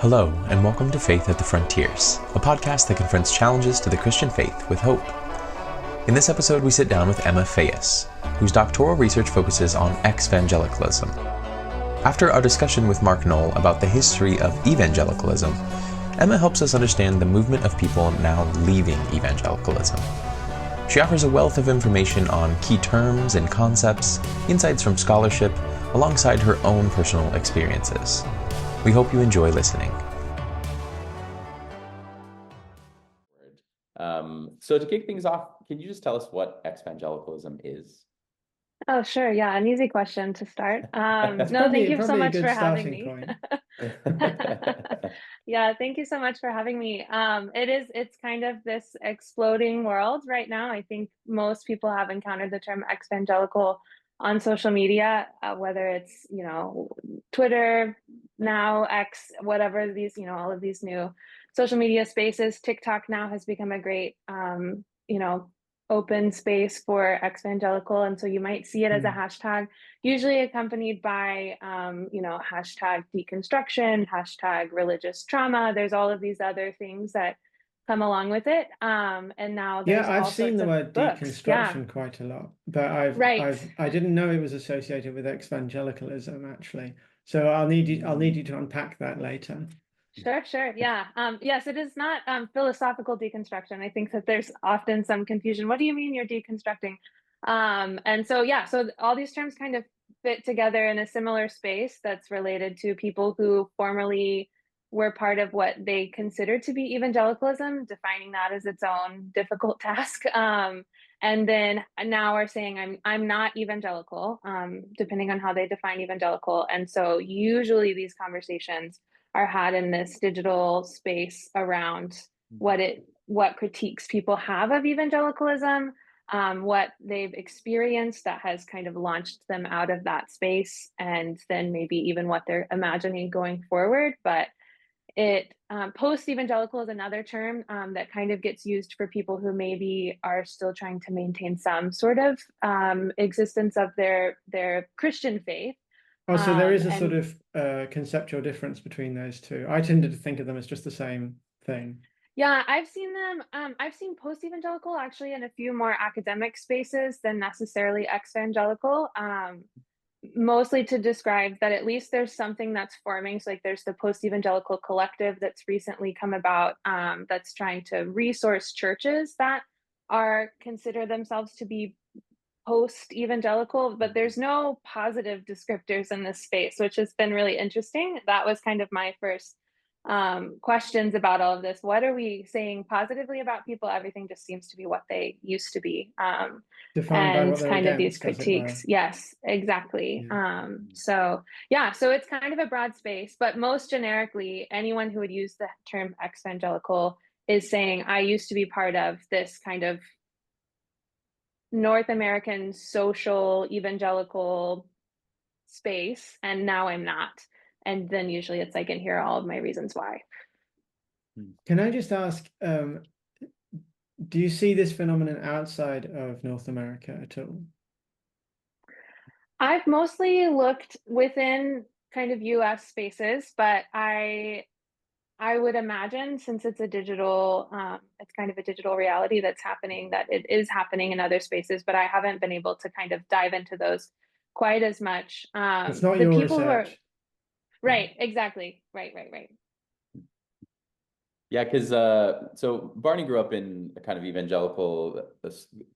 Hello, and welcome to Faith at the Frontiers, a podcast that confronts challenges to the Christian faith with hope. In this episode, we sit down with Emma Feyas, whose doctoral research focuses on EXvangelicalism. After our discussion with Mark Knoll about the history of evangelicalism, Emma helps us understand the movement of people now leaving evangelicalism. She offers a wealth of information on key terms and concepts, insights from scholarship, alongside her own personal experiences. We hope you enjoy listening. So to kick things off, can you just tell us what evangelicalism is? Oh, sure. Yeah, an easy question to start. No, thank you so much for having me. Yeah, thank you so much for having me. It's kind of this exploding world right now. I think most people have encountered the term evangelical on social media, whether it's, Twitter, now X, whatever these, all of these new social media spaces. TikTok now has become a great, open space for evangelical, and so you might see it as a hashtag, usually accompanied by hashtag deconstruction, hashtag religious trauma. There's all of these other things that come along with it, and now there's I've all seen sorts the of word books. deconstruction quite a lot, but I didn't know it was associated with evangelicalism actually. So I'll need you to unpack that later. Sure. Yeah. Yes, it is not philosophical deconstruction. I think that there's often some confusion. What do you mean you're deconstructing? And so, so all these terms kind of fit together in a similar space that's related to people who formerly were part of what they considered to be evangelicalism, defining that as its own difficult task. And then now are saying I'm not evangelical, depending on how they define evangelical. And so usually these conversations are had in this digital space around what critiques people have of evangelicalism, what they've experienced that has kind of launched them out of that space, and then maybe even what they're imagining going forward. But post-evangelical is another term that kind of gets used for people who maybe are still trying to maintain some sort of existence of their Christian faith. Oh, so there is a sort of conceptual difference between those two. I tended to think of them as just the same thing. Yeah, I've seen them. I've seen post-evangelical actually in a few more academic spaces than necessarily ex-evangelical, mostly to describe that at least there's something that's forming. So like there's the post-evangelical collective that's recently come about, that's trying to resource churches that consider themselves to be post-evangelical, but there's no positive descriptors in this space, which has been really interesting. That was kind of my first questions about all of this. What are we saying positively about people? Everything just seems to be what they used to be. Defined by what they're kind against, of these critiques. Yes, exactly. Yeah. So it's kind of a broad space, but most generically, anyone who would use the term ex-evangelical is saying, I used to be part of this kind of North American social evangelical space, and now I'm not. And then usually it's like, and here are all of my reasons why. Can I just ask, do you see this phenomenon outside of North America at all? I've mostly looked within kind of US spaces, but I would imagine, since it's it's kind of a digital reality that's happening, that it is happening in other spaces, but I haven't been able to kind of dive into those quite as much. It's not your research. Right, exactly. Right. Yeah, because so Barney grew up in a kind of evangelical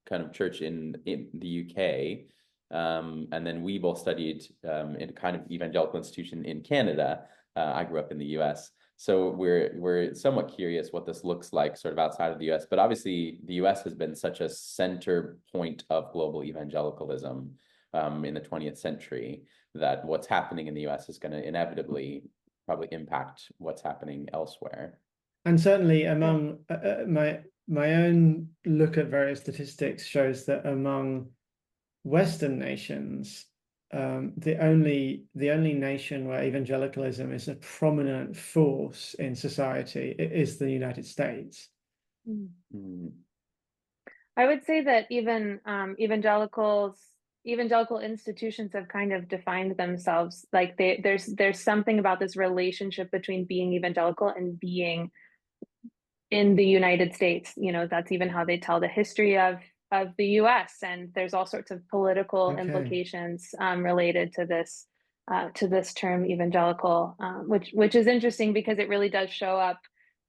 kind of church in the UK, and then we both studied in a kind of evangelical institution in Canada. I grew up in the US. So we're somewhat curious what this looks like sort of outside of the US, but obviously the US has been such a center point of global evangelicalism in the 20th century that what's happening in the US is going to inevitably probably impact what's happening elsewhere. And certainly among my own look at various statistics shows that among Western nations, the only nation where evangelicalism is a prominent force in society is the United States. I would say that even evangelicals evangelical institutions have kind of defined themselves. Like there's something about this relationship between being evangelical and being in the United States. You know, that's even how they tell the history of the US. And there's all sorts of political Okay. implications related to this term evangelical, which is interesting because it really does show up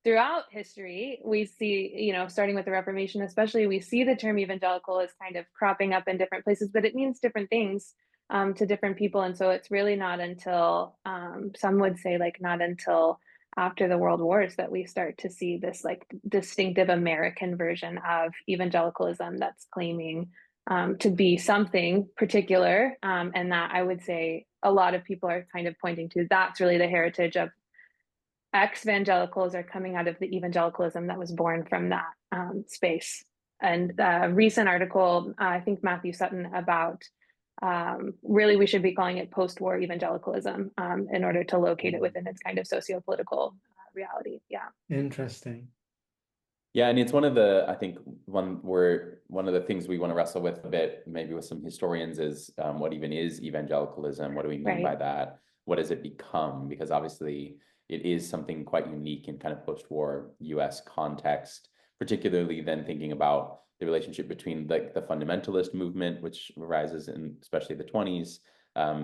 throughout history. We see, you know, starting with the Reformation, especially, we see the term evangelical is kind of cropping up in different places, but it means different things to different people. And so it's really not until, some would say, like, not until after the world wars that we start to see this like distinctive American version of evangelicalism that's claiming to be something particular. And that, I would say, a lot of people are kind of pointing to, that's really the heritage of ex-evangelicals, are coming out of the evangelicalism that was born from that space. And a recent article, I think Matthew Sutton, about really we should be calling it post-war evangelicalism in order to locate it within its kind of socio-political reality. Yeah. Interesting. Yeah, and it's one of the, I think one of the things we want to wrestle with a bit, maybe with some historians, is what even is evangelicalism? What do we mean by that? What does it become? Because obviously it is something quite unique in kind of post-war US context, particularly then thinking about the relationship between the fundamentalist movement, which arises in especially the 20s,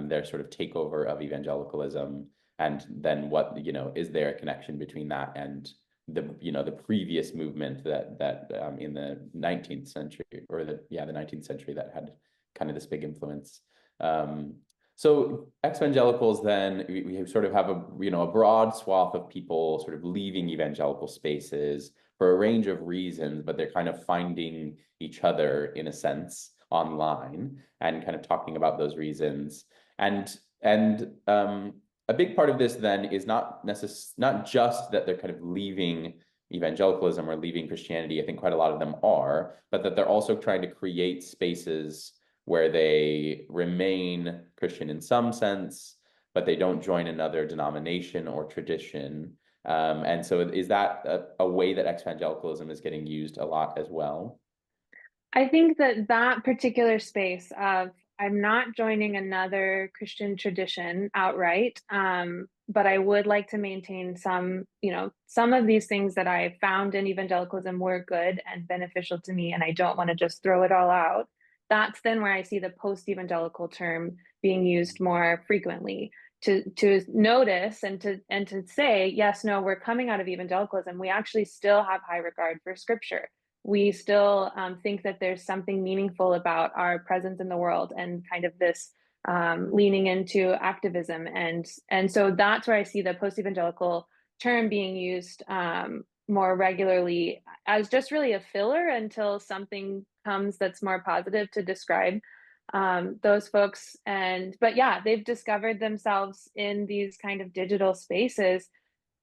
their sort of takeover of evangelicalism, and then what, you know, is there a connection between that and the, you know, the previous movement that in the 19th century, or the 19th century, that had kind of this big influence. So ex-evangelicals, then we sort of have a broad swath of people sort of leaving evangelical spaces for a range of reasons, but they're kind of finding each other in a sense online and kind of talking about those reasons. And a big part of this then is not just that they're kind of leaving evangelicalism or leaving Christianity. I think quite a lot of them are, but that they're also trying to create spaces where they remain Christian in some sense, but they don't join another denomination or tradition. And so is that a way that ex-evangelicalism is getting used a lot as well? I think that particular space of, I'm not joining another Christian tradition outright, but I would like to maintain some of these things that I found in evangelicalism were good and beneficial to me, and I don't want to just throw it all out. That's then where I see the post-evangelical term being used more frequently, to notice and to say, yes, no, we're coming out of evangelicalism. We actually still have high regard for Scripture. We still think that there's something meaningful about our presence in the world, and kind of this leaning into activism. And so that's where I see the post-evangelical term being used more regularly as just really a filler until something comes that's more positive to describe those folks. But yeah, they've discovered themselves in these kind of digital spaces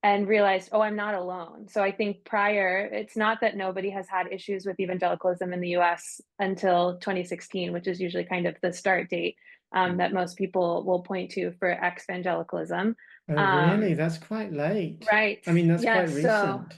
and realized, oh, I'm not alone. So I think prior, it's not that nobody has had issues with evangelicalism in the US until 2016, which is usually kind of the start date that most people will point to for ex-evangelicalism. Oh, really? That's quite late. Right. I mean, that's quite recent.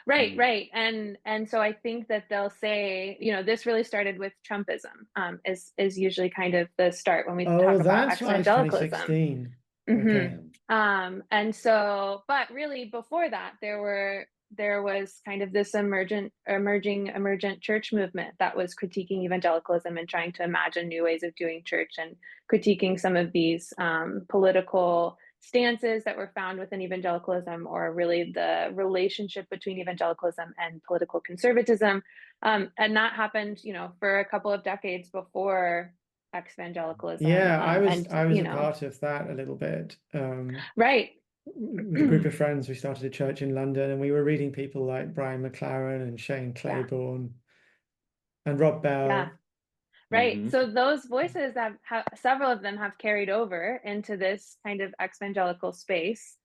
Right. And so I think that they'll say, this really started with Trumpism, is usually kind of the start when we talk about ex-evangelicalism. 2016. Mm-hmm. Okay. And so, but really before that, there was kind of this emergent church movement that was critiquing evangelicalism and trying to imagine new ways of doing church, and critiquing some of these political stances that were found within evangelicalism, or really the relationship between evangelicalism and political conservatism. And that happened, for a couple of decades before ex-evangelicalism. Yeah, I was a part of that a little bit. Right. With a group of friends, we started a church in London, and we were reading people like Brian McLaren and Shane Claiborne and Rob Bell. Yeah. Right. Mm-hmm. So those voices several of them have carried over into this kind of ex-evangelical space,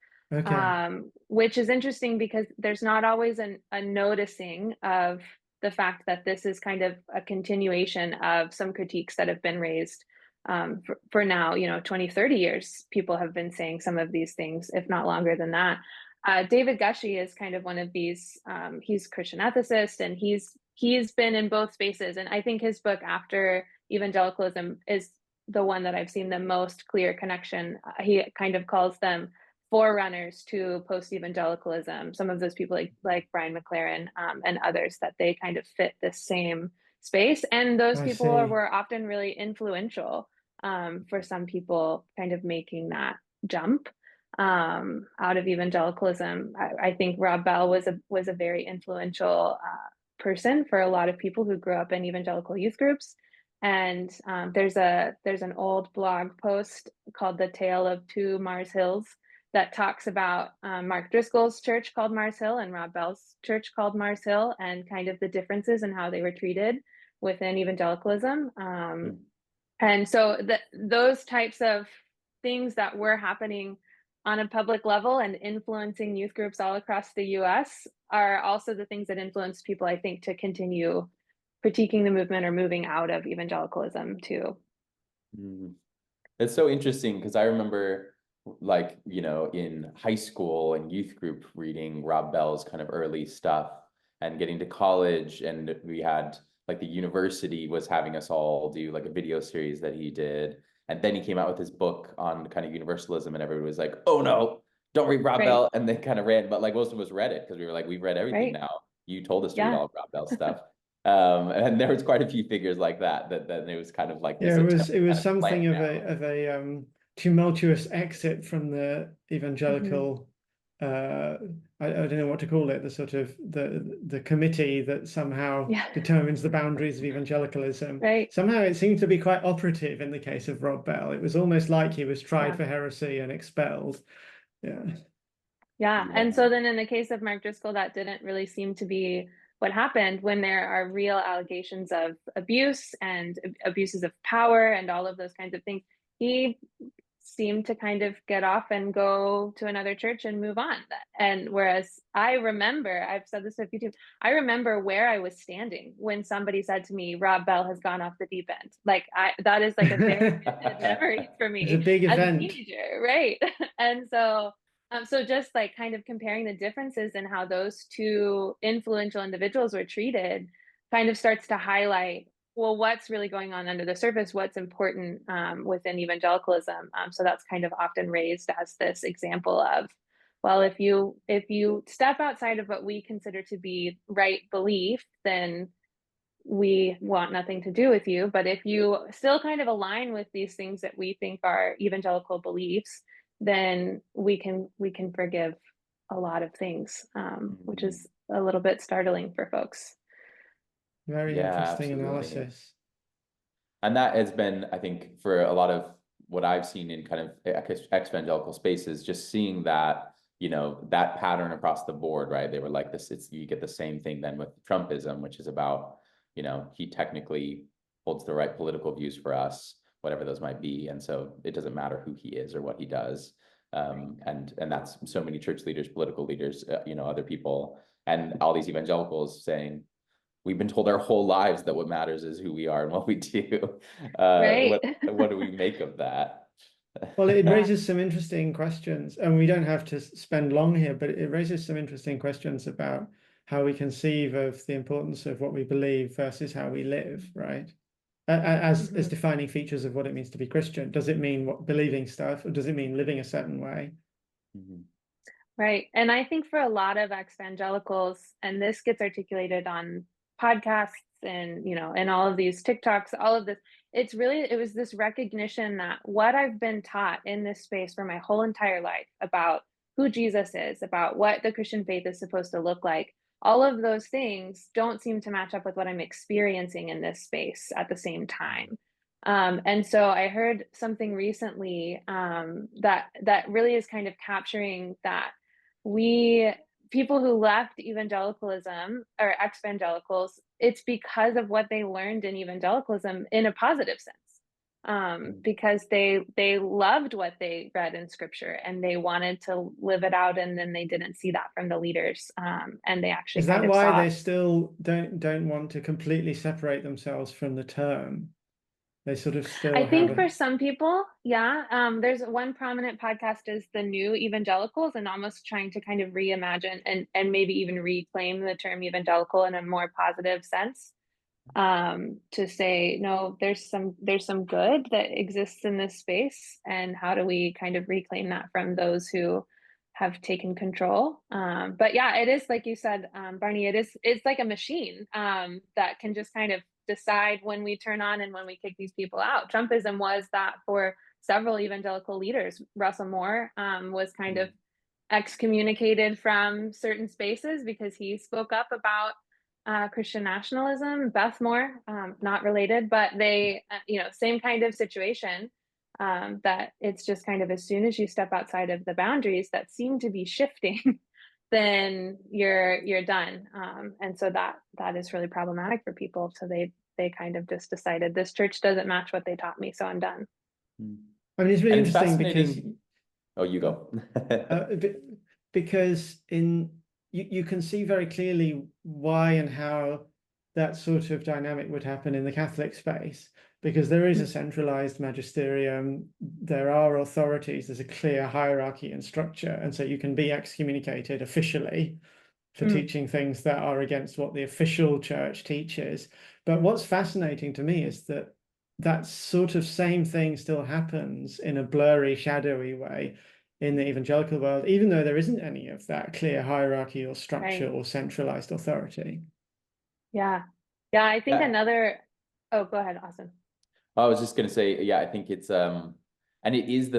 which is interesting because there's not always a noticing of the fact that this is kind of a continuation of some critiques that have been raised for now, 20, 30 years. People have been saying some of these things, if not longer than that. David Gushee is kind of one of these, he's a Christian ethicist, and he's been in both spaces. And I think his book, After evangelicalism is the one that I've seen the most clear connection. He kind of calls them forerunners to post-evangelicalism. Some of those people like Brian McLaren and others, that they kind of fit the same space. And those people were often really influential for some people kind of making that jump out of evangelicalism. I think Rob Bell was a very influential person for a lot of people who grew up in evangelical youth groups. And there's an old blog post called "The Tale of Two Mars Hills" that talks about Mark Driscoll's church called Mars Hill and Rob Bell's church called Mars Hill, and kind of the differences in how they were treated within evangelicalism. And so those types of things that were happening on a public level and influencing youth groups all across the US are also the things that influence people, I think, to continue critiquing the movement or moving out of evangelicalism too. It's so interesting because I remember, like, you know, in high school and youth group reading Rob Bell's kind of early stuff, and getting to college, and we had like the university was having us all do like a video series that he did, and then he came out with his book on kind of universalism, and everybody was like, oh no, don't read Rob Bell, and they kind of ran, but like most of us read it because we were like, we've read everything now. You told us to read all of Rob Bell's stuff. And there was quite a few figures like that it was kind of like this, it was something of a tumultuous exit from the evangelical I don't know what to call it, the sort of the committee that somehow determines the boundaries of evangelicalism. Somehow it seemed to be quite operative in the case of Rob Bell. It was almost like he was tried for heresy and expelled. And so then in the case of Mark Driscoll, that didn't really seem to be what happened when there are real allegations of abuse and abuses of power and all of those kinds of things. He seemed to kind of get off and go to another church and move on. And whereas I remember, I've said this a few times, I remember where I was standing when somebody said to me, Rob Bell has gone off the deep end. Like that is like a very vivid memory for me. It's a big event. As a teenager, right? And so so just like kind of comparing the differences in how those two influential individuals were treated kind of starts to highlight, well, what's really going on under the surface, what's important within evangelicalism. So that's kind of often raised as this example of, well, if you step outside of what we consider to be right belief, then we want nothing to do with you. But if you still kind of align with these things that we think are evangelical beliefs, then we can forgive a lot of things, which is a little bit startling for folks. Very interesting analysis. And that has been, I think, for a lot of what I've seen in kind of ex-evangelical spaces, just seeing that, you know, that pattern across the board, right? They were like this, you get the same thing then with Trumpism, which is about, you know, he technically holds the right political views for us, whatever those might be. And so it doesn't matter who he is or what he does. And that's so many church leaders, political leaders, you know, other people, and all these evangelicals saying, we've been told our whole lives that what matters is who we are and what we do. What do we make of that? Well, it raises some interesting questions, and we don't have to spend long here, but it raises some interesting questions about how we conceive of the importance of what we believe versus how we live, right? As defining features of what it means to be Christian. Does it mean believing stuff, or does it mean living a certain way? Right. And I think for a lot of ex-evangelicals, and this gets articulated on podcasts and, you know, and all of these TikToks, all of this, it was this recognition that what I've been taught in this space for my whole entire life about who Jesus is, about what the Christian faith is supposed to look like, all of those things don't seem to match up with what I'm experiencing in this space at the same time. And so I heard something recently that really is kind of capturing that people who left evangelicalism or ex-evangelicals, it's because of what they learned in evangelicalism in a positive sense, because they loved what they read in scripture and they wanted to live it out, and then they didn't see that from the leaders, and they actually is that why they still don't want to completely separate themselves from the term? They sort of still I think for some people, there's one prominent podcast is the New Evangelicals, and almost trying to kind of reimagine and maybe even reclaim the term evangelical in a more positive sense. to say, no, there's some good that exists in this space, and how do we kind of reclaim that from those who have taken control. But yeah, it is like you said, Barney, it's like a machine that can just kind of decide when we turn on and when we kick these people out. Trumpism was that for several evangelical leaders. Russell Moore was kind of excommunicated from certain spaces because he spoke up about Christian nationalism. Beth Moore, not related, but they, same kind of situation. That it's just kind of, as soon as you step outside of the boundaries that seem to be shifting, then you're done. And so that is really problematic for people. So they kind of just decided, this church doesn't match what they taught me, so I'm done. I mean, it's really And it's interesting because fascinating. Oh, you go. because you can see very clearly why and how that sort of dynamic would happen in the Catholic space, because there is a centralized magisterium, there are authorities, there's a clear hierarchy and structure, and so you can be excommunicated officially for teaching things that are against what the official church teaches. But what's fascinating to me is that that sort of same thing still happens in a blurry, shadowy way in the evangelical world, even though there isn't any of that clear hierarchy or structure or centralized authority. Yeah. I think Yeah. Oh, go ahead, Austin. I was just going to say, yeah, I think it's and it is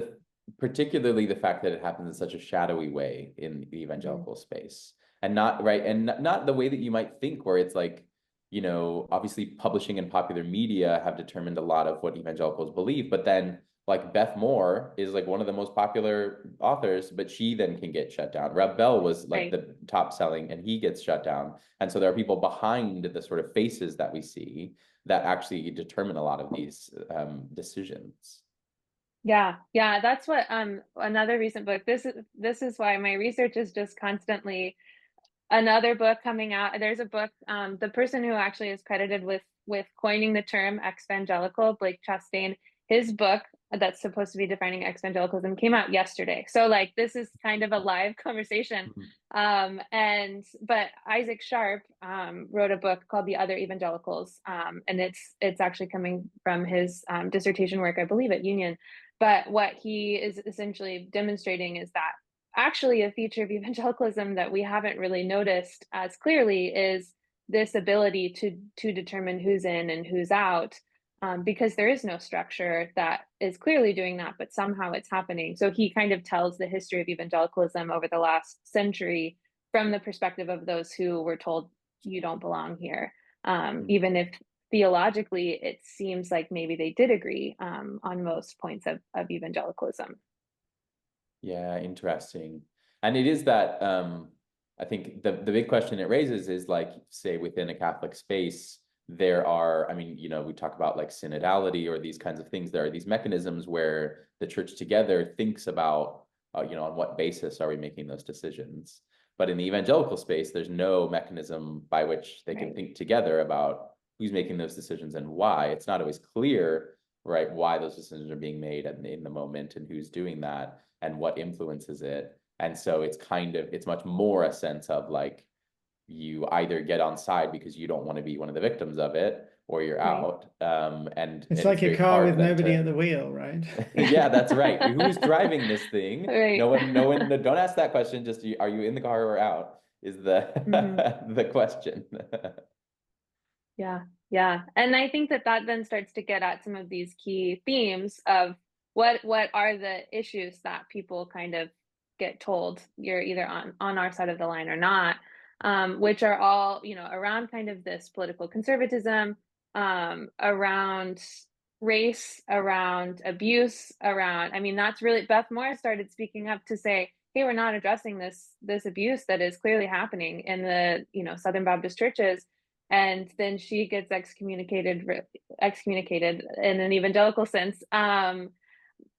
particularly the fact that it happens in such a shadowy way in the evangelical space, and not not the way that you might think, where it's like, obviously publishing and popular media have determined a lot of what evangelicals believe, but then like Beth Moore is like one of the most popular authors, but she then can get shut down. Reb Bell was like the top selling, and he gets shut down. And so there are people behind the sort of faces that we see that actually determine a lot of these decisions. Yeah, that's what another recent book. This is why my research is just constantly another book coming out. There's a book, the person who actually is credited with coining the term EXvangelical, Blake Chastain, his book that's supposed to be defining evangelicalism came out yesterday. So like, this is kind of a live conversation. But Isaac Sharp wrote a book called The Other Evangelicals, and it's actually coming from his dissertation work, I believe, at Union. But what he is essentially demonstrating is that actually a feature of evangelicalism that we haven't really noticed as clearly is this ability to determine who's in and who's out, because there is no structure that is clearly doing that, but somehow it's happening. So he kind of tells the history of evangelicalism over the last century from the perspective of those who were told, you don't belong here, even if theologically it seems like maybe they did agree on most points of evangelicalism. Yeah, interesting. And it is that I think the big question it raises is, like, say within a Catholic space, there are, I mean, we talk about like synodality or these kinds of things. There are these mechanisms where the church together thinks about, on what basis are we making those decisions? But in the evangelical space, there's no mechanism by which they can think together about who's making those decisions and why. It's not always clear, right, why those decisions are being made in the moment and who's doing that and what influences it. And so it's much more a sense of like, you either get on side because you don't want to be one of the victims of it, or you're out. And it's like a car with nobody at the wheel, right? Yeah, that's right. Who's driving this thing? Right. No one, don't ask that question. Just, are you in the car or out is the the question. Yeah. And I think that then starts to get at some of these key themes of what are the issues that people kind of get told you're either on our side of the line or not, which are all, around kind of this political conservatism, around race, around abuse, I mean, that's really, Beth Moore started speaking up to say, hey, we're not addressing this abuse that is clearly happening in the, Southern Baptist churches. And then she gets excommunicated in an evangelical sense, on,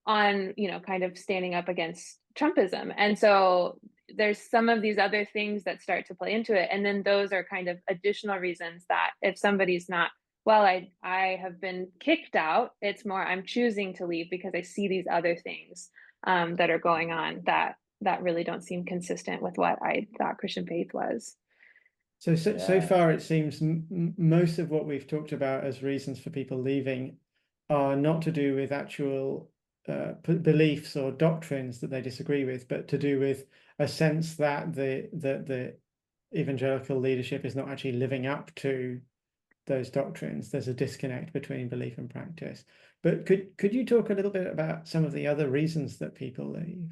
kind of standing up against Trumpism. And so there's some of these other things that start to play into it. And then those are kind of additional reasons that if somebody's not, well, I have been kicked out, it's more, I'm choosing to leave because I see these other things that are going on that really don't seem consistent with what I thought Christian faith was. So far, it seems most of what we've talked about as reasons for people leaving are not to do with actual beliefs or doctrines that they disagree with, but to do with a sense that the evangelical leadership is not actually living up to those doctrines. There's a disconnect between belief and practice. But could you talk a little bit about some of the other reasons that people leave?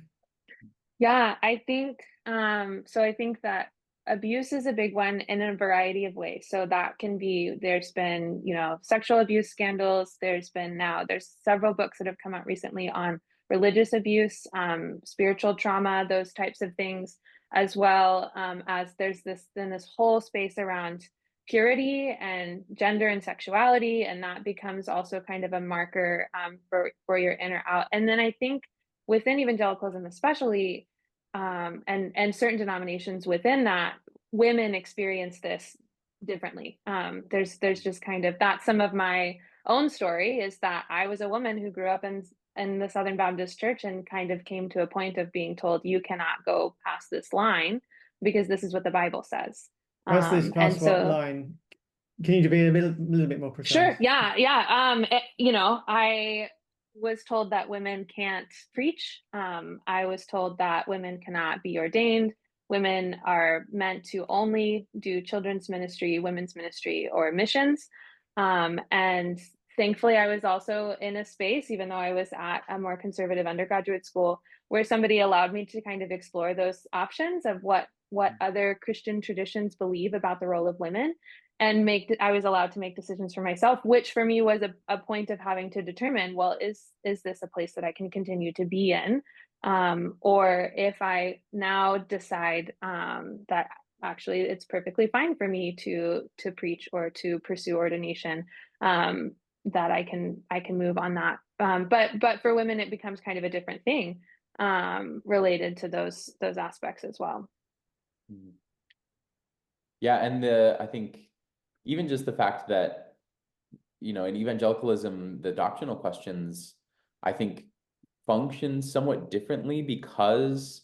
Yeah, I think so I think that abuse is a big one in a variety of ways. So that can be, there's been, sexual abuse scandals. There's several books that have come out recently on religious abuse, spiritual trauma, those types of things, as well as there's this whole space around purity and gender and sexuality, and that becomes also kind of a marker for your in or out. And then I think within evangelicalism especially, and certain denominations within that, women experience this differently. There's just kind of, that's some of my own story, is that I was a woman who grew up in the Southern Baptist Church and kind of came to a point of being told, you cannot go past this line because this is what the Bible says. Past what line? Can you be a little bit more precise? Sure. Yeah. I was told that women can't preach. I was told that women cannot be ordained. Women are meant to only do children's ministry, women's ministry, or missions. And thankfully, I was also in a space, even though I was at a more conservative undergraduate school, where somebody allowed me to kind of explore those options of what other Christian traditions believe about the role of women, and I was allowed to make decisions for myself, which for me was a point of having to determine, well, is this a place that I can continue to be in? Or if I now decide that actually it's perfectly fine for me to preach or to pursue ordination, that I can move on that. But for women, it becomes kind of a different thing related to those aspects as well. Yeah, and I think even just the fact that, in evangelicalism, the doctrinal questions, I think, function somewhat differently, because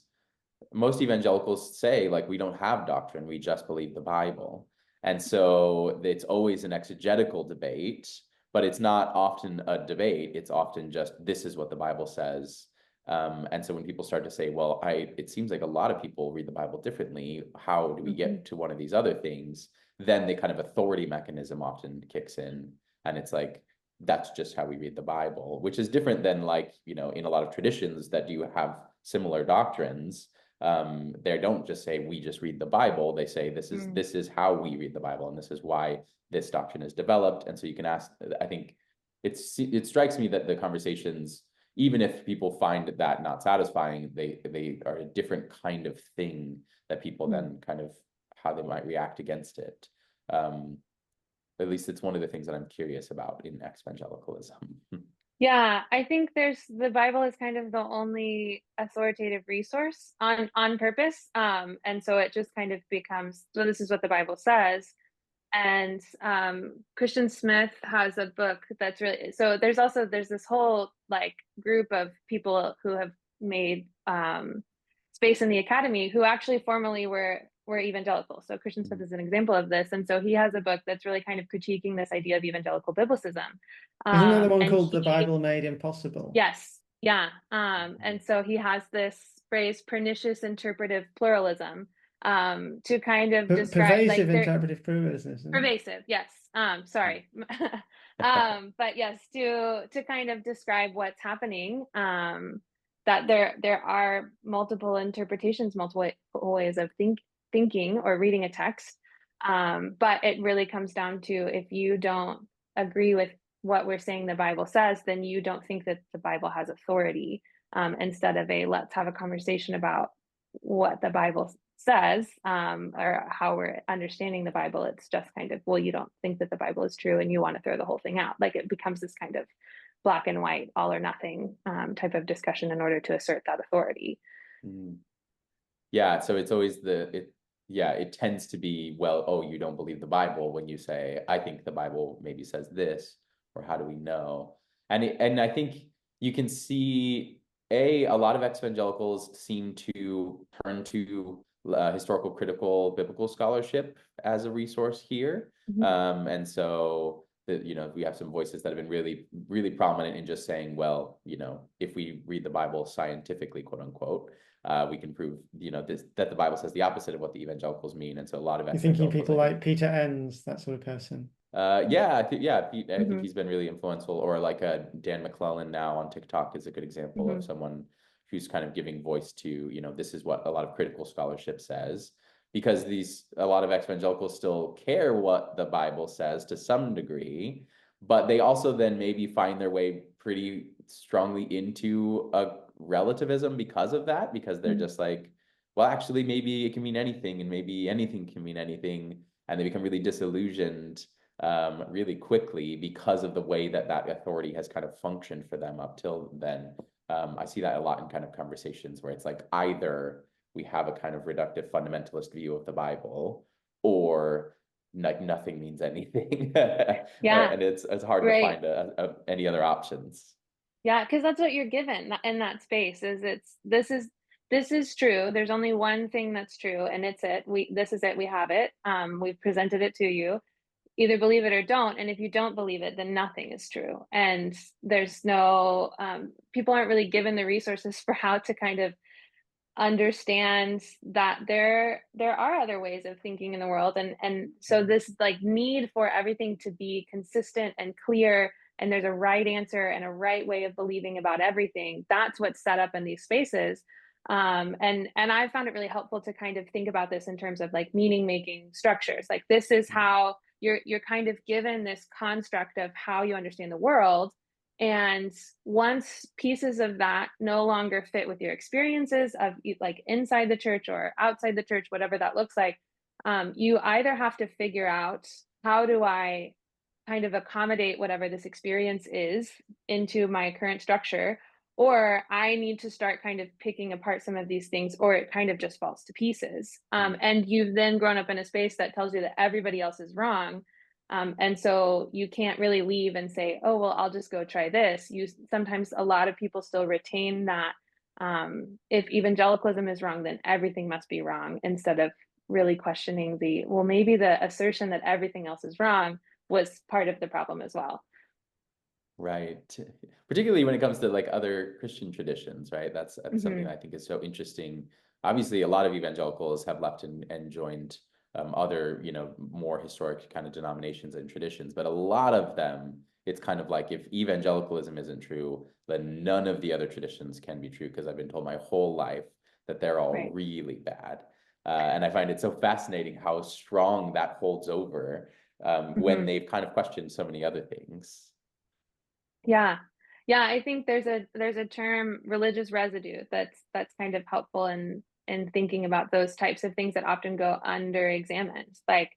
most evangelicals say, like, we don't have doctrine, we just believe the Bible. And so it's always an exegetical debate, but it's not often a debate. It's often just, this is what the Bible says. And so when people start to say, well, it seems like a lot of people read the Bible differently, how do we get to one of these other things? Then the kind of authority mechanism often kicks in. And it's like, that's just how we read the Bible, which is different than, like, in a lot of traditions that do have similar doctrines. They don't just say, we just read the Bible. They say, this is how we read the Bible, and this is why this doctrine is developed. And so you can ask, I think it strikes me that the conversations, even if people find that not satisfying, they are a different kind of thing that people then kind of, how they might react against it. At least it's one of the things that I'm curious about in EXvangelicalism. Yeah, I think the Bible is kind of the only authoritative resource on purpose. And so it just kind of becomes, so this is what the Bible says. And Christian Smith has a book that's really, so there's this whole like group of people who have made space in the academy who actually formerly were evangelical. So Christian Smith is an example of this. And so he has a book that's really kind of critiquing this idea of evangelical biblicism. Isn't that the one called The Bible Made Impossible? Yes. Yeah. And so he has this phrase, pernicious interpretive pluralism, to kind of describe pervasive interpretive pluralism. Pervasive, yes. Sorry. But yes, to kind of describe what's happening, that there are multiple interpretations, multiple ways of thinking or reading a text. But it really comes down to, if you don't agree with what we're saying the Bible says, then you don't think that the Bible has authority, instead of let's have a conversation about what the Bible says, or how we're understanding the Bible. It's just kind of, well, you don't think that the Bible is true and you want to throw the whole thing out. Like, it becomes this kind of black and white, all or nothing type of discussion in order to assert that authority. Yeah, so it's always it tends to be, well, oh, you don't believe the Bible, when you say, I think the Bible maybe says this, or how do we know? And I think you can see a lot of evangelicals seem to turn to historical critical biblical scholarship as a resource here. And so we have some voices that have been really, really prominent in just saying, well, if we read the Bible scientifically, quote unquote, we can prove, that the Bible says the opposite of what the evangelicals mean. And so a lot of You're thinking evangelicals, people like Peter Enns, that sort of person. I think he's been really influential. Or like Dan McClellan now on TikTok is a good example of someone who's kind of giving voice to, this is what a lot of critical scholarship says, because a lot of evangelicals still care what the Bible says to some degree, but they also then maybe find their way pretty strongly into a relativism because of that, because they're just like, well, actually, maybe it can mean anything, and maybe anything can mean anything, and they become really disillusioned really quickly because of the way that authority has kind of functioned for them up till then. I see that a lot in kind of conversations where it's like either we have a kind of reductive fundamentalist view of the Bible, or like nothing means anything. Yeah. And it's hard to find any other options. Yeah, because that's what you're given in that space. This is true. There's only one thing that's true, and it's it. This is it. We have it. We've presented it to you. Either believe it or don't. And if you don't believe it, then nothing is true. And there's no people aren't really given the resources for how to kind of understand that there are other ways of thinking in the world, and so this like need for everything to be consistent and clear, and there's a right answer and a right way of believing about everything. That's what's set up in these spaces. And I found it really helpful to kind of think about this in terms of like meaning making structures. Like this is how you're kind of given this construct of how you understand the world. And once pieces of that no longer fit with your experiences of like inside the church or outside the church, whatever that looks like, you either have to figure out, how do I kind of accommodate whatever this experience is into my current structure, or I need to start kind of picking apart some of these things, or it kind of just falls to pieces. And you've then grown up in a space that tells you that everybody else is wrong. And so you can't really leave and say, oh, well, I'll just go try this. Sometimes a lot of people still retain that if evangelicalism is wrong, then everything must be wrong, instead of really questioning well, maybe the assertion that everything else is wrong was part of the problem as well. Right. Particularly when it comes to like other Christian traditions, right? That's something that I think is so interesting. Obviously, a lot of evangelicals have left and joined other, more historic kind of denominations and traditions, but a lot of them, it's kind of like, if evangelicalism isn't true, then none of the other traditions can be true, because I've been told my whole life that they're all really bad. And I find it so fascinating how strong that holds over when they've kind of questioned so many other things. Yeah. I think there's a term, religious residue, that's kind of helpful in thinking about those types of things that often go under-examined. Like,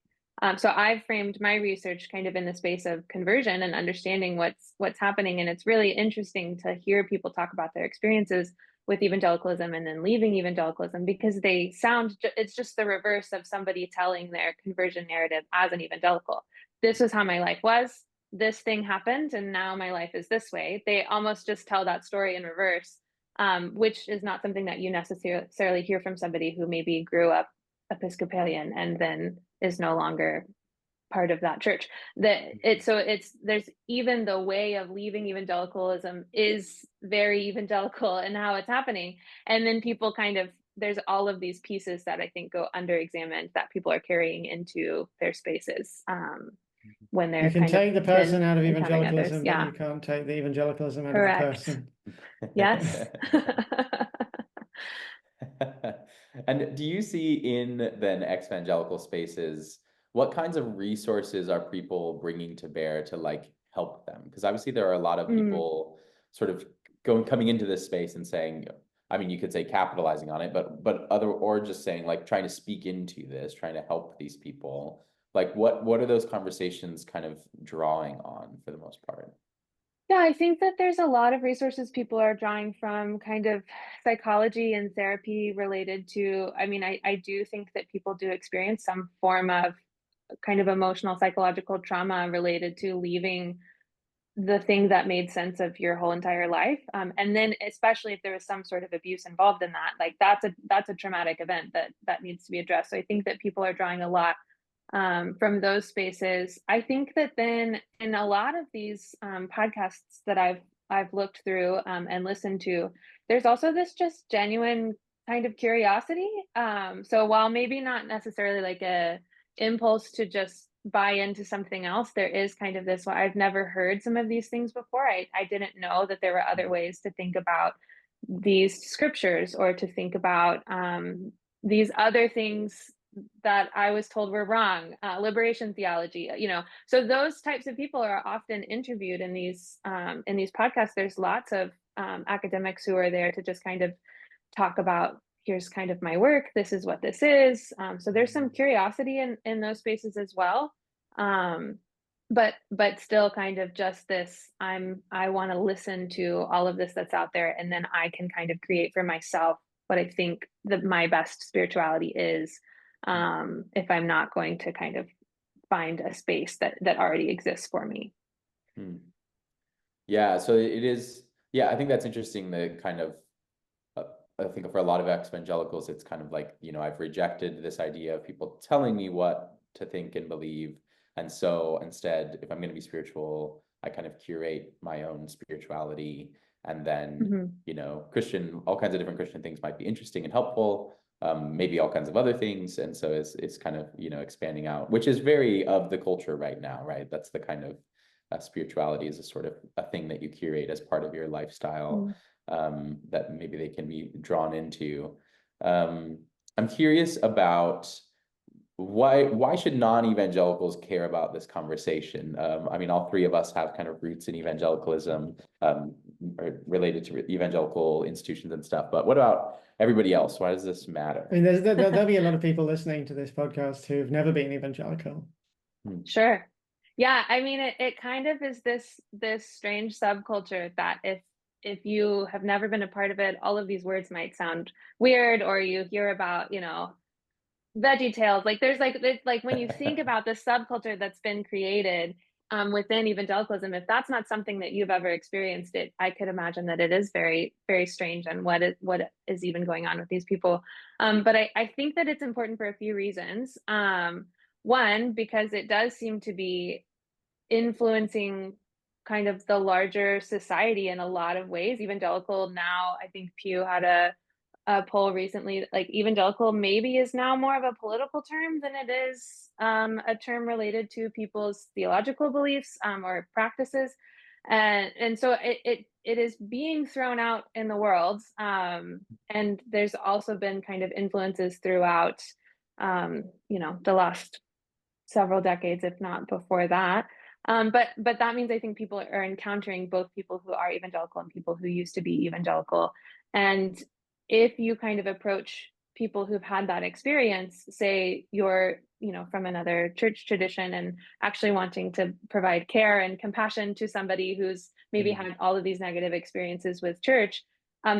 so I've framed my research kind of in the space of conversion and understanding what's happening. And it's really interesting to hear people talk about their experiences with evangelicalism and then leaving evangelicalism, because it's just the reverse of somebody telling their conversion narrative as an evangelical. This is how my life was. This thing happened, and now my life is this way. They almost just tell that story in reverse, which is not something that you necessarily hear from somebody who maybe grew up Episcopalian and then is no longer part of that church. There's even the way of leaving evangelicalism is very evangelical in how it's happening. And then people there's all of these pieces that I think go under-examined that people are carrying into their spaces. When they're you can take the person out of evangelicalism, but you can't take the evangelicalism out of the person. Yes. And do you see in then ex-evangelical spaces, what kinds of resources are people bringing to bear to like help them? Because obviously there are a lot of people sort of coming into this space and saying, I mean, you could say capitalizing on it, or just saying like trying to speak into this, trying to help these people. Like what are those conversations kind of drawing on for the most part? Yeah, I think that there's a lot of resources people are drawing from kind of psychology and therapy related to, I mean, I do think that people do experience some form of kind of emotional, psychological trauma related to leaving the thing that made sense of your whole entire life. And then especially if there was some sort of abuse involved in that, like that's a traumatic event that needs to be addressed. So I think that people are drawing a lot from those spaces. I think that then in a lot of these podcasts that I've looked through and listened to, there's also this just genuine kind of curiosity. So while maybe not necessarily like a impulse to just buy into something else, there is kind of this, well, I've never heard some of these things before. I didn't know that there were other ways to think about these scriptures or to think about these other things that I was told were wrong, liberation theology, so those types of people are often interviewed in these podcasts. There's lots of academics who are there to just kind of talk about, here's kind of my work, this is what this is. So there's some curiosity in those spaces as well. But still kind of just this, I want to listen to all of this that's out there, and then I can kind of create for myself what I think that my best spirituality is, if I'm not going to kind of find a space that already exists for me. Yeah, so it is, yeah, I think that's interesting, the kind of, I think for a lot of ex-evangelicals, it's kind of like, I've rejected this idea of people telling me what to think and believe. And so instead, if I'm going to be spiritual, I kind of curate my own spirituality. And then, all kinds of different Christian things might be interesting and helpful, maybe all kinds of other things. And so it's kind of, expanding out, which is very of the culture right now, right? That's the kind of spirituality is a sort of a thing that you curate as part of your lifestyle. That maybe they can be drawn into. I'm curious about why should non-evangelicals care about this conversation? I mean, all three of us have kind of roots in evangelicalism, related to evangelical institutions and stuff. But what about everybody else? Why does this matter? I mean, there'll be a lot of people listening to this podcast who've never been evangelical. Sure. Yeah, I mean, it kind of is this strange subculture that if you have never been a part of it, all of these words might sound weird, or you hear about, veggie tales. Like it's like when you think about the subculture that's been created within evangelicalism, if that's not something that you've ever experienced, I could imagine that it is very, very strange, and what is even going on with these people. But I think that it's important for a few reasons. One, because it does seem to be influencing kind of the larger society in a lot of ways. Evangelical now, I think Pew had a poll recently, like evangelical maybe is now more of a political term than it is a term related to people's theological beliefs or practices. And so it is being thrown out in the world. And there's also been kind of influences throughout, the last several decades, if not before that. But that means I think people are encountering both people who are evangelical and people who used to be evangelical. And if you kind of approach people who've had that experience, say you're, from another church tradition, and actually wanting to provide care and compassion to somebody who's maybe had all of these negative experiences with church,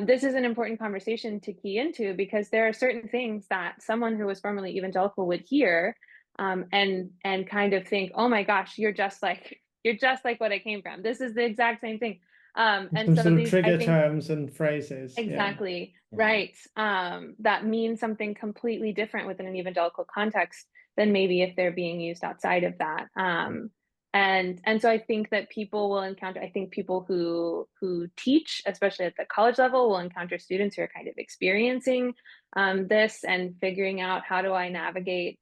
this is an important conversation to key into, because there are certain things that someone who was formerly evangelical would hear and kind of think, oh my gosh, you're just like what I came from. This is the exact same thing. And some so sort of these, trigger I think, terms and phrases. exactly, right. That means something completely different within an evangelical context than maybe if they're being used outside of that. And so I think that people will encounter, I think people who teach, especially at the college level, will encounter students who are kind of experiencing this and figuring out, how do I navigate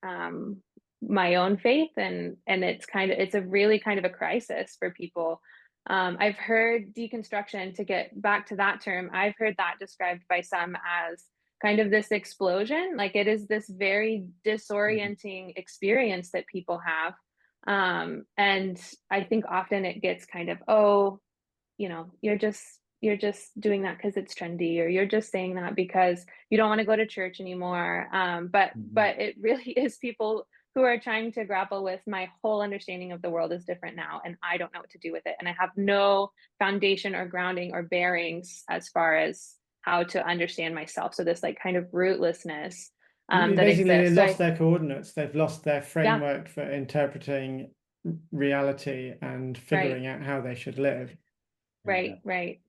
my own faith? And it's a really kind of a crisis for people. I've heard deconstruction, to get back to that term, I've heard that described by some as kind of this explosion. Like it is this very disorienting experience that people have. And I think often it gets kind of, oh, you're just doing that because it's trendy, or you're just saying that because you don't want to go to church anymore. But it really is people who are trying to grapple with, my whole understanding of the world is different now, and I don't know what to do with it. And I have no foundation or grounding or bearings as far as how to understand myself. So this like kind of rootlessness that basically exists. they lost their coordinates. They've lost their framework for interpreting reality and figuring out how they should live. Right.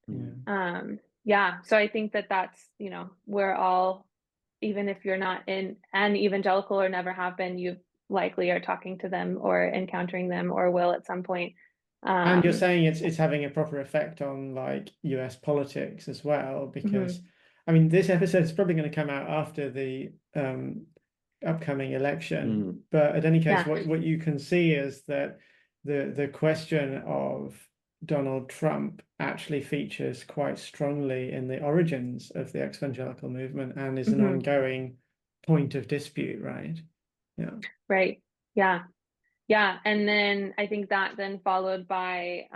Yeah. Yeah. So I think that that's, you know, we're all, even if you're not in an evangelical or never have been, you likely are talking to them or encountering them or will at some point. And you're saying it's having a proper effect on like US politics as well, because I mean, this episode is probably going to come out after the upcoming election. But at any case, what you can see is that the question of Donald Trump actually features quite strongly in the origins of the ex-evangelical movement and is an ongoing point of dispute, right? Yeah. Right. Yeah. Yeah. And then I think that then followed by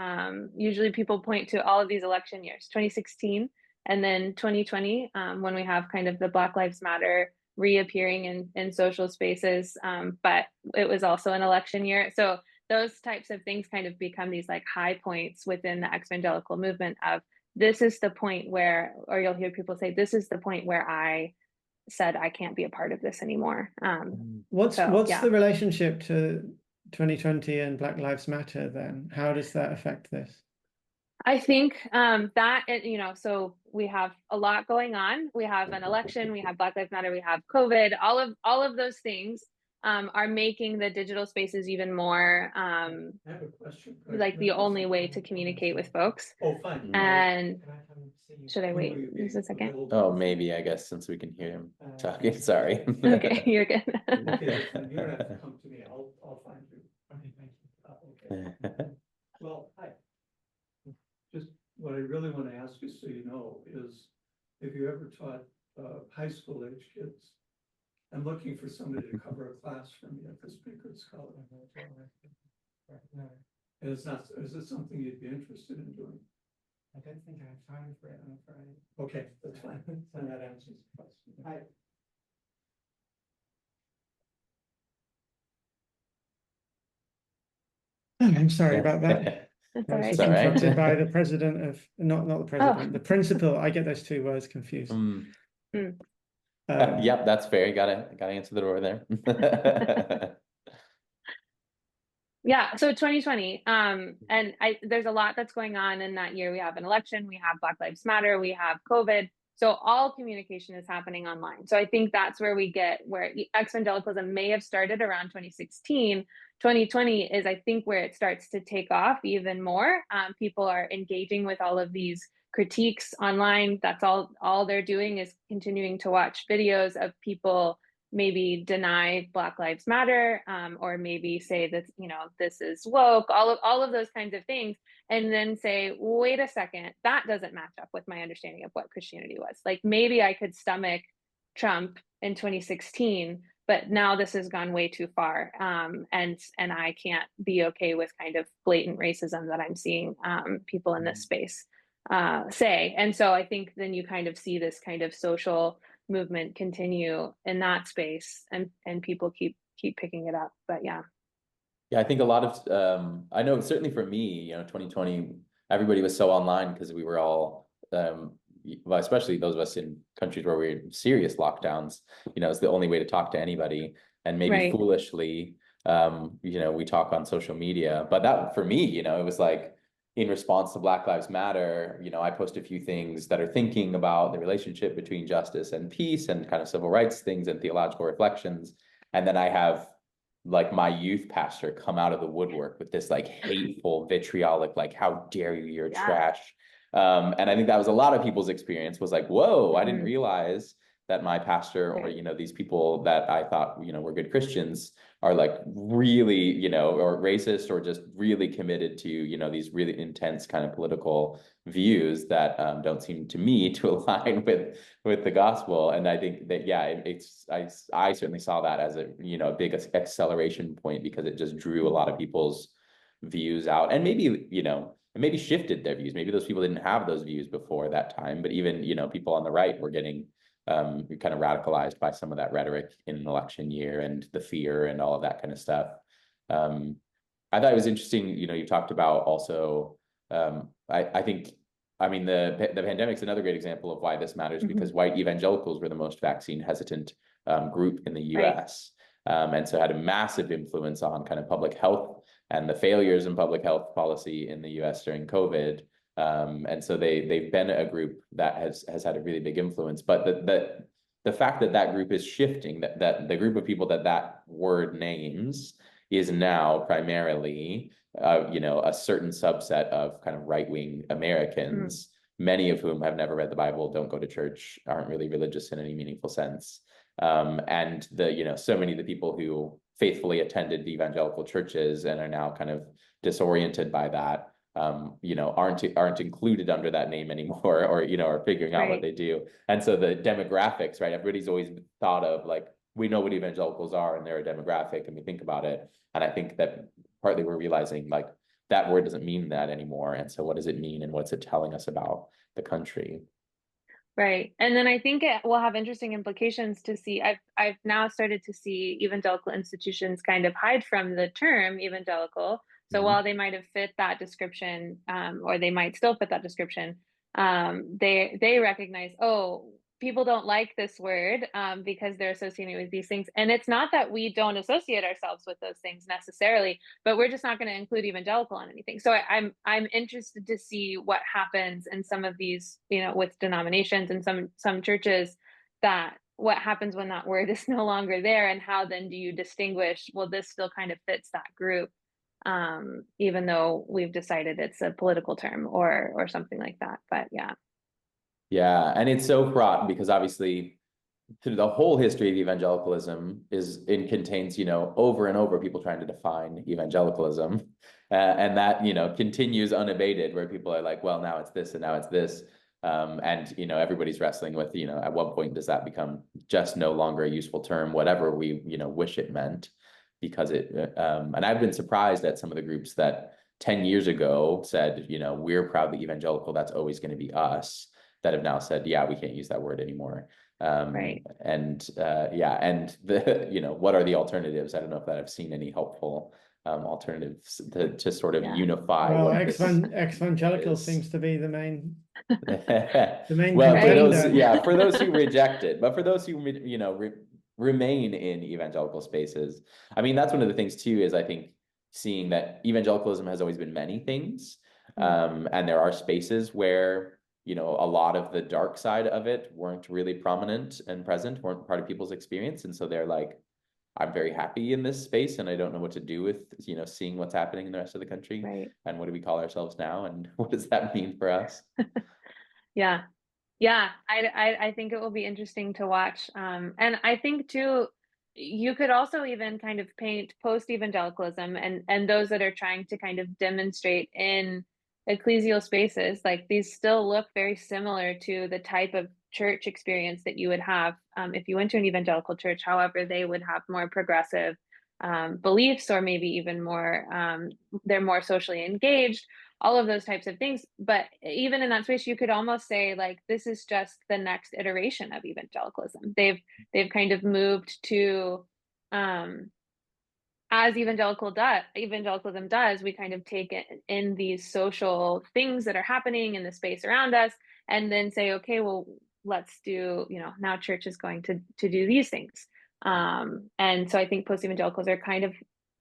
usually people point to all of these election years, 2016 and then 2020, when we have kind of the Black Lives Matter reappearing in social spaces. But it was also an election year. So those types of things kind of become these like high points within the ex-evangelical movement of this is the point where, or you'll hear people say, this is the point where I said I can't be a part of this anymore. What's the relationship to 2020 and Black Lives Matter then? How does that affect this? I think that, you know, so we have a lot going on. We have an election, we have Black Lives Matter, we have COVID, all of those things are making the digital spaces even more I have a question. like the only way to communicate with folks. Oh, fine. And Can I come see you? should I When wait will you just be a second? available? Oh, maybe, I guess, since we can hear him talking. Sorry. Okay, you're good. Okay, that's fine. You don't have to come to me. I'll find you. Okay, thank you. Okay. Well, hi. Just what I really want to ask you, so you know, is if you ever taught high school age kids, I'm looking for somebody to cover a class for me at the Speaker's College. Is it something you'd be interested in doing? I don't think I have time for it, I'm afraid. Okay, that's fine. And that answers the question. Hi. I'm sorry about that. That's I all was right. just It's all right. interrupted by the president of, not the president, the principal. I get those two words confused. Yep, that's fair. You gotta answer the door there. Yeah, so 2020, and there's a lot that's going on in that year. We have an election, we have Black Lives Matter, we have COVID. So all communication is happening online. So I think that's where we get where ex-evangelicalism may have started around 2016. 2020 is, I think, where it starts to take off even more. People are engaging with all of these critiques online. That's all they're doing is continuing to watch videos of people maybe deny Black Lives Matter, or maybe say that, you know, this is woke, all of those kinds of things, and then say, wait a second, that doesn't match up with my understanding of what Christianity was. Like maybe I could stomach Trump in 2016, but now this has gone way too far, and I can't be okay with kind of blatant racism that I'm seeing people in this space say. And so I think then you kind of see this kind of social movement continue in that space, and people keep picking it up. But yeah, I think a lot of I know certainly for me, you know, 2020, everybody was so online because we were all well, especially those of us in countries where we're in serious lockdowns, you know, it's the only way to talk to anybody. And maybe foolishly, you know, we talk on social media. But that for me, you know, it was like in response to Black Lives Matter, you know, I post a few things that are thinking about the relationship between justice and peace and kind of civil rights things and theological reflections. And then I have like my youth pastor come out of the woodwork with this like hateful, vitriolic, like, how dare you, you're trash. And I think that was a lot of people's experience was like, whoa, I didn't realize that my pastor or, you know, these people that I thought, you know, were good Christians are like really, you know, or racist or just really committed to, you know, these really intense kind of political views that don't seem to me to align with the gospel. And I think that, yeah, I certainly saw that as a, you know, a big acceleration point because it just drew a lot of people's views out and maybe, you know, maybe shifted their views. Maybe those people didn't have those views before that time, but even, you know, people on the right were getting kind of radicalized by some of that rhetoric in an election year and the fear and all of that kind of stuff. I thought it was interesting, you know, you talked about also, I think, I mean, the pandemic's another great example of why this matters because white evangelicals were the most vaccine hesitant group in the US. And so had a massive influence on kind of public health and the failures in public health policy in the US during COVID. And so they've been a group that has had a really big influence. But the fact that that group is shifting, that the group of people that word names is now primarily, a certain subset of kind of right-wing Americans, many of whom have never read the Bible, don't go to church, aren't really religious in any meaningful sense. And so many of the people who faithfully attended the evangelical churches and are now kind of disoriented by that, aren't included under that name anymore, or are figuring out what they do. And so the demographics, right? Everybody's always thought of like, we know what evangelicals are and they're a demographic and we think about it. And I think that partly we're realizing like that word doesn't mean that anymore. And so what does it mean and what's it telling us about the country? Right. And then I think it will have interesting implications to see. I've now started to see evangelical institutions kind of hide from the term evangelical. So while they might have fit that description, or they might still fit that description, they recognize, oh, people don't like this word because they're associating with these things. And it's not that we don't associate ourselves with those things necessarily, but we're just not going to include evangelical on anything. So I'm interested to see what happens in some of these, with denominations and some churches, that what happens when that word is no longer there, and how then do you distinguish, well, this still kind of fits that group, even though we've decided it's a political term or something like that. But yeah, and it's so fraught because obviously through the whole history of evangelicalism contains over and over people trying to define evangelicalism, and that continues unabated, where people are like, well, now it's this and now it's this, and everybody's wrestling with at what point does that become just no longer a useful term, whatever we wish it meant, because and I've been surprised at some of the groups that 10 years ago said we're proudly evangelical, that's always going to be us, that have now said, yeah, we can't use that word anymore. Right. And the what are the alternatives? I don't know if that I've seen any helpful alternatives to sort of unify. Well, exvangelical seems to be the main well, contender. for those who reject it, but for those who remain in evangelical spaces, I mean, that's one of the things too, is I think seeing that evangelicalism has always been many things, and there are spaces where a lot of the dark side of it weren't really prominent and present, weren't part of people's experience. And so they're like, I'm very happy in this space and I don't know what to do with, seeing what's happening in the rest of the country. Right. And what do we call ourselves now? And what does that mean for us? Yeah. I think it will be interesting to watch. And I think too, you could also even kind of paint post-evangelicalism and those that are trying to kind of demonstrate in ecclesial spaces, like these still look very similar to the type of church experience that you would have if you went to an evangelical church. However, they would have more progressive beliefs, or maybe even more, they're more socially engaged, all of those types of things. But even in that space, you could almost say like this is just the next iteration of evangelicalism. They've kind of moved to as evangelicalism does, we kind of take it in these social things that are happening in the space around us, and then say, okay, well, let's do, now church is going to do these things. And so I think post-evangelicals are kind of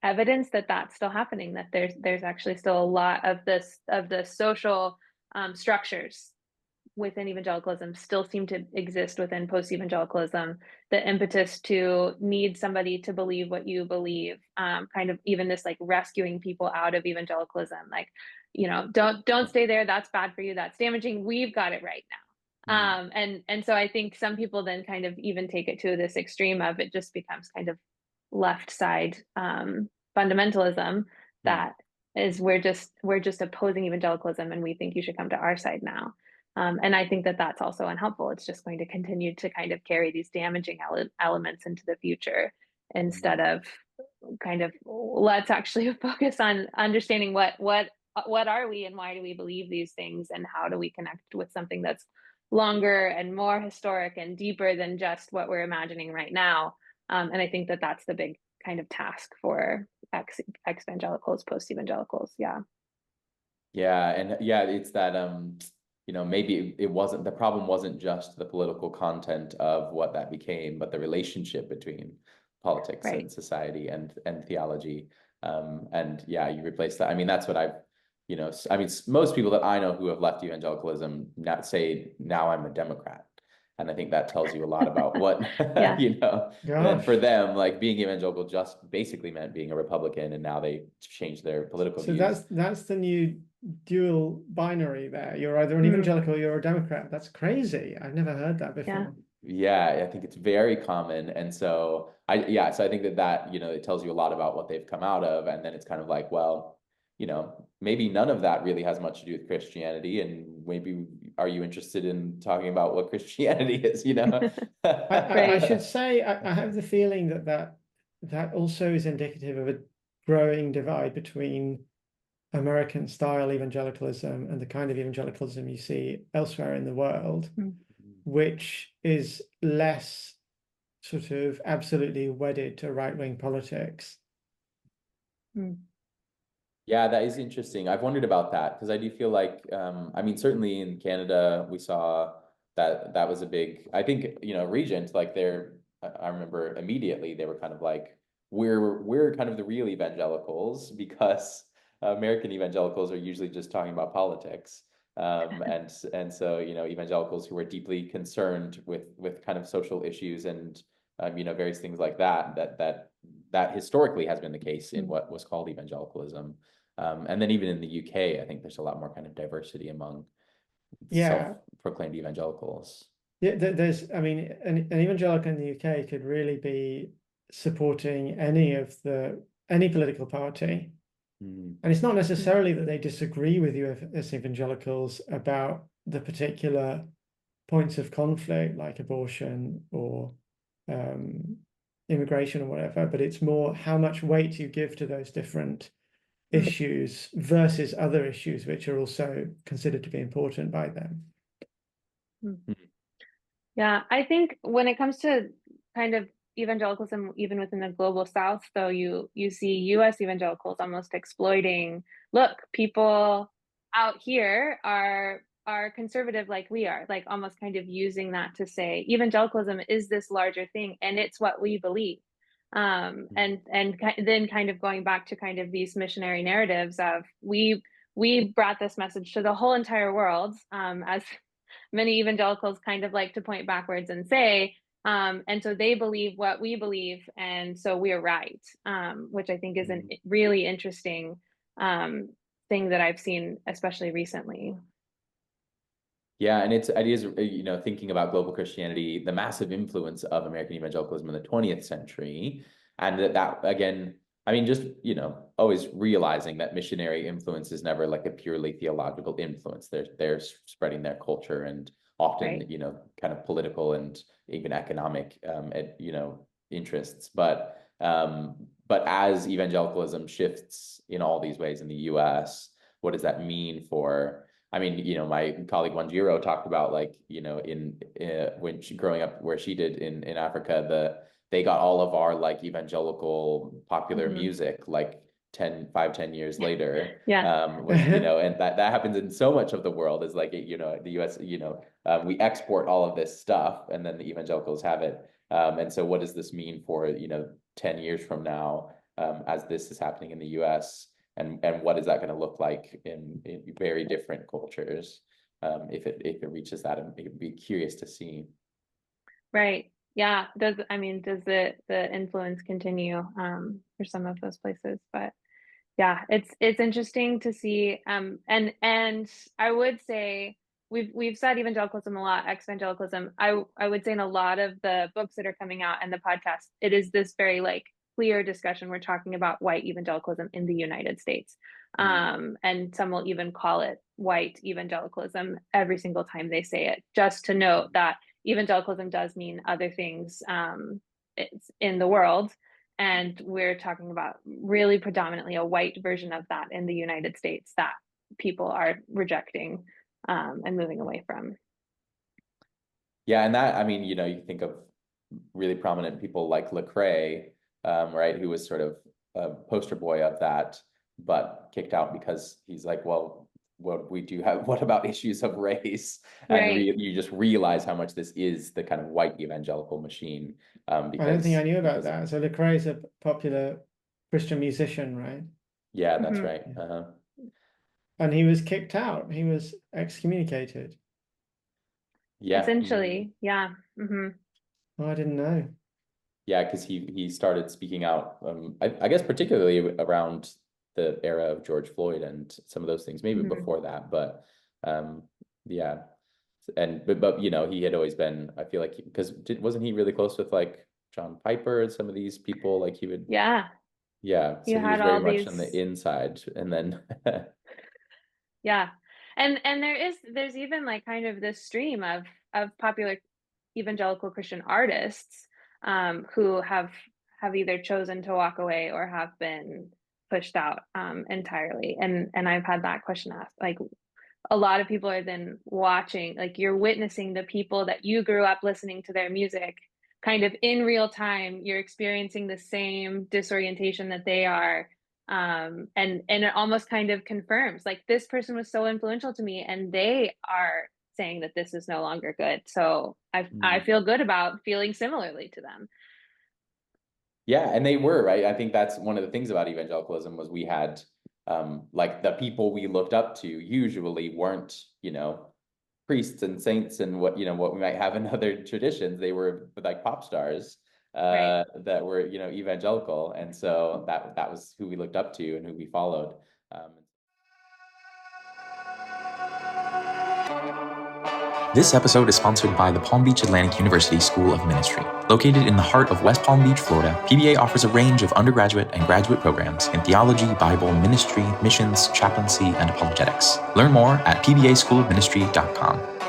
evidence that that's still happening, that there's actually still a lot of the social structures within evangelicalism still seem to exist within post-evangelicalism. The impetus to need somebody to believe what you believe, kind of even this like rescuing people out of evangelicalism, like, don't stay there, that's bad for you, that's damaging, we've got it right now. And so I think some people then kind of even take it to this extreme of it just becomes kind of left side fundamentalism, that is we're just opposing evangelicalism and we think you should come to our side now. And I think that that's also unhelpful. It's just going to continue to kind of carry these damaging elements into the future, instead of kind of let's actually focus on understanding what are we and why do we believe these things, and how do we connect with something that's longer and more historic and deeper than just what we're imagining right now. And I think that that's the big kind of task for ex-evangelicals, post-evangelicals. And it's that maybe the problem wasn't just the political content of what that became, but the relationship between politics and society and theology. And yeah, you replace that. I mean, that's what I've, I mean, most people that I know who have left evangelicalism not say, now I'm a Democrat. And I think that tells you a lot about what, Yeah. and for Gosh. them, like being evangelical just basically meant being a Republican, and now they changed their political So views. that's the new dual binary there. You're either an evangelical or you're a Democrat. That's crazy. I've never heard that before. Yeah, I think it's very common. And so so I think that, it tells you a lot about what they've come out of. And then it's kind of like, well, maybe none of that really has much to do with Christianity. And maybe, are you interested in talking about what Christianity is, I should say, I have the feeling that also is indicative of a growing divide between American style evangelicalism and the kind of evangelicalism you see elsewhere in the world, which is less sort of absolutely wedded to right-wing politics. Yeah, that is interesting. I've wondered about that because I do feel like, I mean, certainly in Canada, we saw that was a big, I think, Regent, like I remember immediately they were kind of like, we're kind of the real evangelicals, because American evangelicals are usually just talking about politics. And so, evangelicals who are deeply concerned with kind of social issues and, various things like that historically has been the case in what was called evangelicalism. And then even in the UK, I think there's a lot more kind of diversity among self-proclaimed evangelicals. Yeah, I mean, an evangelical in the UK could really be supporting any political party. And it's not necessarily that they disagree with you as evangelicals about the particular points of conflict, like abortion or immigration or whatever, but it's more how much weight you give to those different issues versus other issues which are also considered to be important by them. Yeah, I think when it comes to kind of evangelicalism, even within the global South, though, you see US evangelicals almost exploiting, look, people out here are conservative like we are, like almost kind of using that to say evangelicalism is this larger thing and it's what we believe. And then kind of going back to kind of these missionary narratives of we brought this message to the whole entire world, as many evangelicals kind of like to point backwards and say, and so they believe what we believe, and so we're right, which I think is a really interesting thing that I've seen, especially recently. Yeah, and it's ideas, thinking about global Christianity, the massive influence of American evangelicalism in the 20th century, and that again, I mean, just, always realizing that missionary influence is never like a purely theological influence. They're spreading their culture and often, kind of political and even economic, interests. But as evangelicalism shifts in all these ways in the US, what does that mean for, I mean, my colleague Wanjiro talked about, like, when she growing up where she did in Africa, they got all of our like evangelical popular music like 10 years later. And that happens in so much of the world, is like, the US, we export all of this stuff and then the evangelicals have it. And so what does this mean for, 10 years from now, as this is happening in the US? And what is that going to look like in very different cultures, if it reaches that? And it'd be curious to see. Right. Yeah. Does the influence continue for some of those places? But yeah, it's interesting to see. And I would say we've said evangelicalism a lot, ex-evangelicalism. I would say in a lot of the books that are coming out and the podcast, it is this very like clear discussion. We're talking about white evangelicalism in the United States. And some will even call it white evangelicalism every single time they say it, just to note that evangelicalism does mean other things in the world. And we're talking about really predominantly a white version of that in the United States that people are rejecting and moving away from. Yeah, and that, I mean, you think of really prominent people like Lecrae, right, who was sort of a poster boy of that, but kicked out because he's like, well, what about issues of race? And you just realize how much this is the kind of white evangelical machine. Because I don't think I knew about that. So Lecrae is a popular Christian musician, right? Yeah, that's Mhm. right. Uh-huh. And he was kicked out. He was excommunicated. Yeah, Essentially, yeah. Hmm. Oh, I didn't know. yeah, because he started speaking out. I guess particularly around the era of George Floyd and some of those things, maybe Mhm. before that, but yeah, and but you know, he had always been. I feel like because wasn't he really close with like John Piper and some of these people? Like he would, Yeah, yeah. So you he was had very all much on the these. inside, and then Yeah. And there's even like kind of this stream of popular evangelical Christian artists who have either chosen to walk away or have been pushed out entirely. And I've had that question asked. Like a lot of people are then watching, like you're witnessing the people that you grew up listening to their music kind of in real time. You're experiencing the same disorientation that they are. And it almost kind of confirms like this person was so influential to me and they are saying that this is no longer good. So I feel good about feeling similarly to them. yeah, and they were, right? I think that's one of the things about evangelicalism was we had like the people we looked up to usually weren't, you know, priests and saints and what, you know, what we might have in other traditions. They were like pop stars Right. that were, you know, evangelical. And so that was who we looked up to and who we followed. This episode is sponsored by the Palm Beach Atlantic University School of Ministry. Located in the heart of West Palm Beach, Florida, PBA offers a range of undergraduate and graduate programs in theology, Bible, ministry, missions, chaplaincy, and apologetics. Learn more at pbaschoolofministry.com.